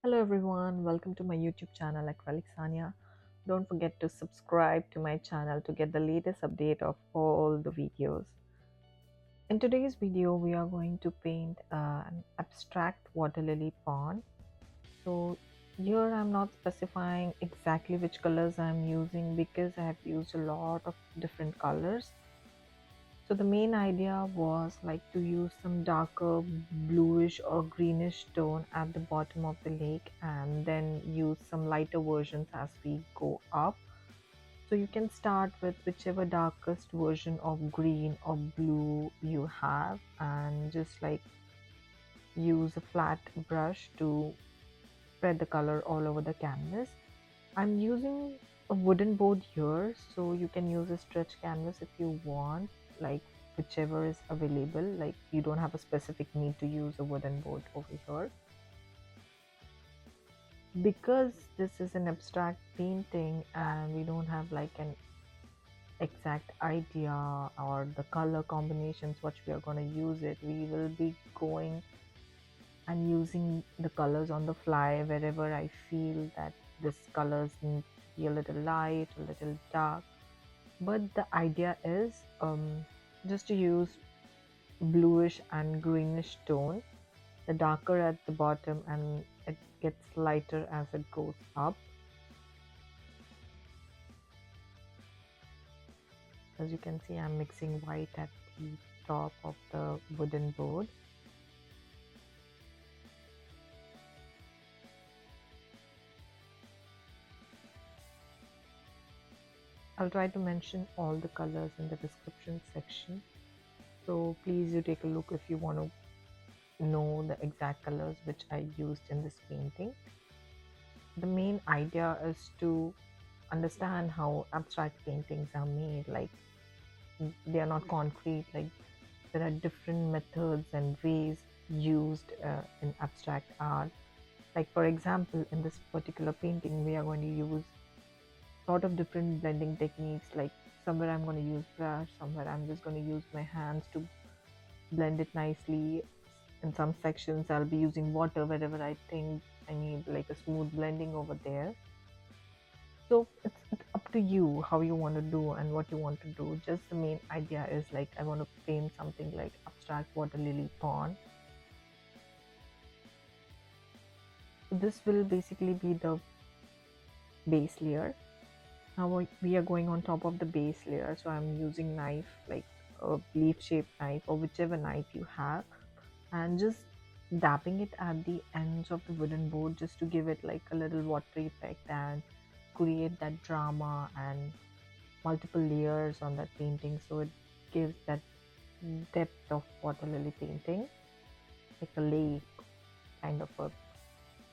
Hello everyone, welcome to my YouTube channel Acrylic. Don't forget to subscribe to my channel to get the latest update of all the videos. In today's video, we are going to paint an abstract water lily pond. So here I'm not specifying exactly which colors I'm using because I have used a lot of different colors. So the main idea was like to use some darker bluish or greenish tone at the bottom of the lake and then use some lighter versions as we go up. So you can start with whichever darkest version of green or blue you have and just like use a flat brush to spread the color all over the canvas. I'm using a wooden board here, so you can use a stretch canvas if you want, like whichever is available. Like you don't have a specific need to use a wooden board over here. Because this is an abstract painting and we don't have like an exact idea or the color combinations what we are going to use it, we will be going and using the colors on the fly wherever I feel that this colors need to be a little light, a little dark. But the idea is just to use bluish and greenish tone, the darker at the bottom and it gets lighter as it goes up. As you can see, I'm mixing white at the top of the wooden board. I'll try to mention all the colors in the description section, so please do take a look if you want to know the exact colors which I used in this painting. The main idea is to understand how abstract paintings are made. Like they are not concrete, like there are different methods and ways used in abstract art. Like for example, in this particular painting we are going to use a lot of different blending techniques. Like somewhere I'm going to use brush, somewhere I'm just going to use my hands to blend it nicely. In some sections I'll be using water wherever I think I need like a smooth blending over there. So it's up to you how you want to do and what you want to do. Just the main idea is like I want to paint something like abstract water lily pond. So this will basically be the base layer. Now we are going on top of the base layer. So I'm using knife, like a leaf shaped knife or whichever knife you have, and just dabbing it at the ends of the wooden board just to give it like a little watery effect and create that drama and multiple layers on that painting, so it gives that depth of water lily painting, like a lake kind of a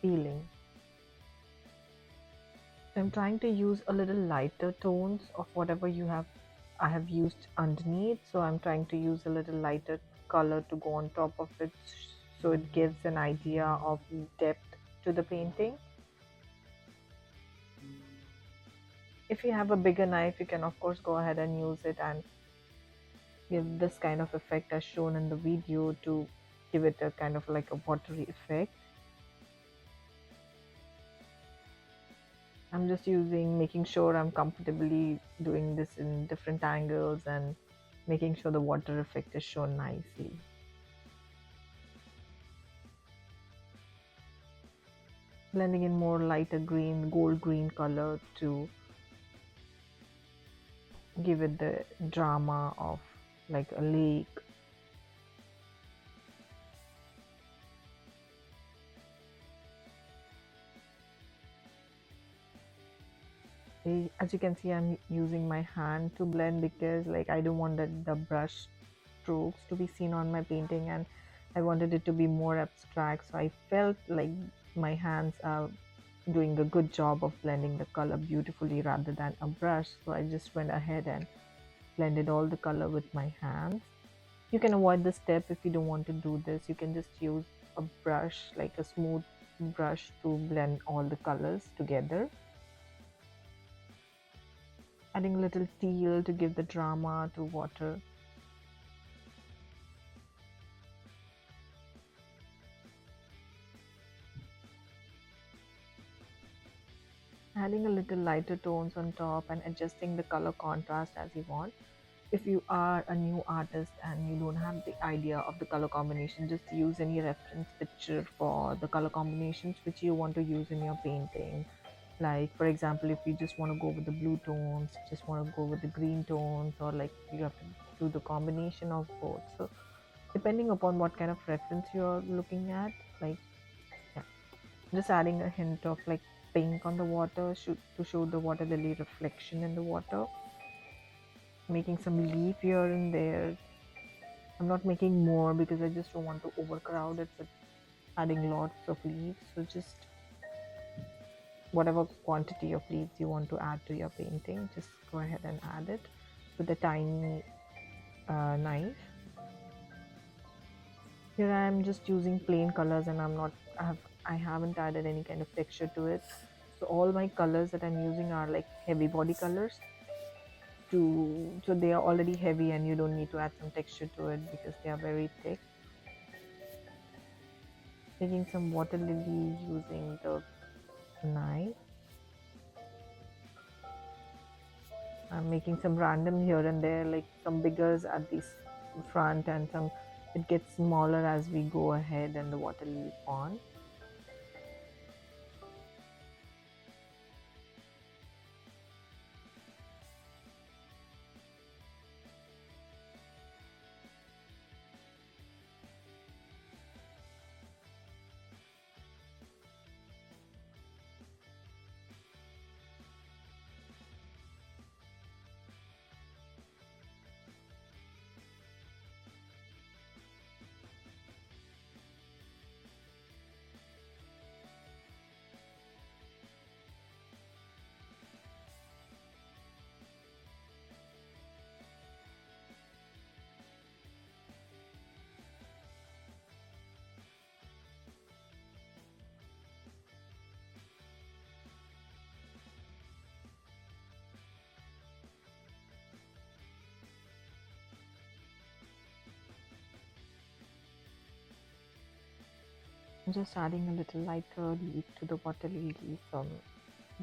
feeling. So I'm trying to use a little lighter tones of whatever you have I have used underneath. So I'm trying to use a little lighter color to go on top of it, so it gives an idea of depth to the painting. If you have a bigger knife, you can of course go ahead and use it and give this kind of effect as shown in the video to give it a kind of like a watery effect. I'm just making sure I'm comfortably doing this in different angles and making sure the water effect is shown nicely. Blending in more lighter green, gold green color to give it the drama of like a lake. As you can see, I'm using my hand to blend because like I don't want the brush strokes to be seen on my painting, and I wanted it to be more abstract, so I felt like my hands are doing a good job of blending the color beautifully rather than a brush. So I just went ahead and blended all the color with my hands. You can avoid this step if you don't want to do this. You can just use a brush, like a smooth brush, to blend all the colors together. Adding a little teal to give the drama to water. adding a little lighter tones on top and adjusting the color contrast as you want. If you are a new artist and you don't have the idea of the color combination, just use any reference picture for the color combinations which you want to use in your painting. Like for example, if you just want to go with the blue tones, just want to go with the green tones, or like you have to do the combination of both. So depending upon what kind of reference you're looking at, like, yeah, just adding a hint of like pink on the water to show the water lily reflection in the water, making some leaf here and there. I'm not making more because I just don't want to overcrowd it with adding lots of leaves. So just whatever quantity of leaves you want to add to your painting, just go ahead and add it with a tiny knife. Here I am just using plain colors, and I haven't added any kind of texture to it. So all my colors that I'm using are like heavy body colors, so they are already heavy and you don't need to add some texture to it because they are very thick. Taking some water lily using the knife. I'm making some random here and there, like some biggers at this front and some it gets smaller as we go ahead and the water lily pond. I'm just adding a little lighter leaf to the water lily, some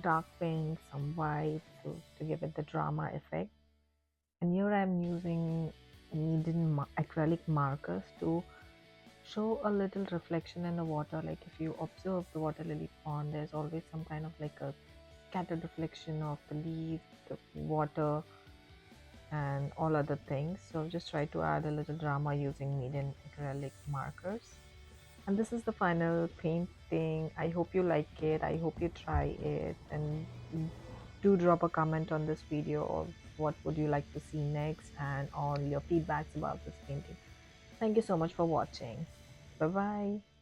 dark pink, some white, so to give it the drama effect. And here I'm using acrylic markers to show a little reflection in the water. Like if you observe the water lily pond, there's always some kind of like a scattered reflection of the leaf, the water, and all other things. So just try to add a little drama using medium acrylic markers. And this is the final painting. I hope you like it. I hope you try it, and do drop a comment on this video of what would you like to see next and all your feedbacks about this painting. Thank you so much for watching. Bye bye.